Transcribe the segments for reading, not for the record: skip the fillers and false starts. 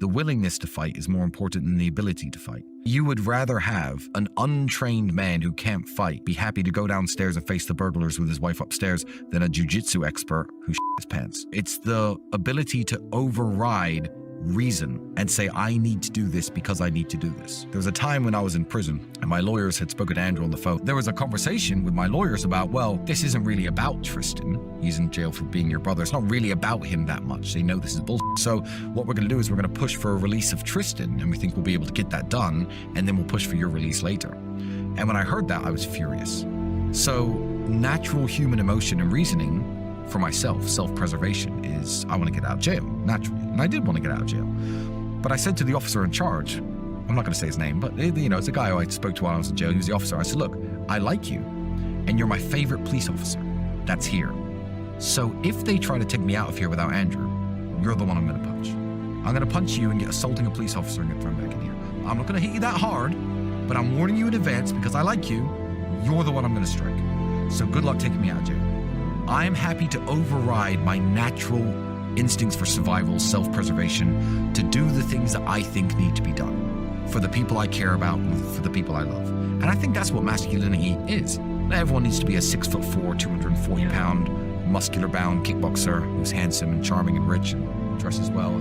The willingness to fight is more important than the ability to fight. You would rather have an untrained man who can't fight be happy to go downstairs and face the burglars with his wife upstairs than a jiu-jitsu expert who shit his pants. It's the ability to override reason and say, I need to do this because I need to do this. There was a time when I was in prison and my lawyers had spoken to Andrew on the phone. There was a conversation with my lawyers about, well, this isn't really about Tristan. He's in jail for being your brother. It's not really about him that much. They know this is bullshit. So what we're going to do is we're going to push for a release of Tristan, and we think we'll be able to get that done, and then we'll push for your release later. And when I heard that, I was furious. So natural human emotion and reasoning for myself, self-preservation, is I want to get out of jail, naturally. And I did want to get out of jail. But I said to the officer in charge, I'm not going to say his name, but it's a guy who I spoke to while I was in jail. He was the officer. I said, look, I like you, and you're my favorite police officer that's here. So if they try to take me out of here without Andrew, you're the one I'm going to punch. I'm going to punch you and get assaulting a police officer and get thrown back in here. I'm not going to hit you that hard, but I'm warning you in advance because I like you. You're the one I'm going to strike. So good luck taking me out of jail. I'm happy to override my natural instincts for survival, self-preservation, to do the things that I think need to be done for the people I care about and for the people I love. And I think that's what masculinity is. Not everyone needs to be a 6'4", 240-pound, muscular-bound kickboxer who's handsome and charming and rich and dresses well.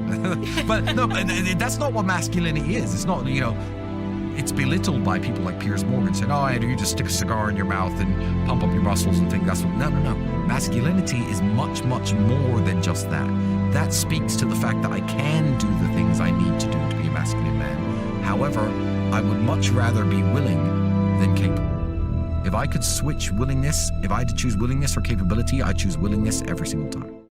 But no, that's not what masculinity is. It's not, it's belittled by people like Piers Morgan saying, oh, Andrew, you just stick a cigar in your mouth and pump up your muscles and think that's what... No. Masculinity is much, much more than just that. That speaks to the fact that I can do the things I need to do to be a masculine man. However, I would much rather be willing than capable. If I could switch willingness, if I had to choose willingness or capability, I'd choose willingness every single time.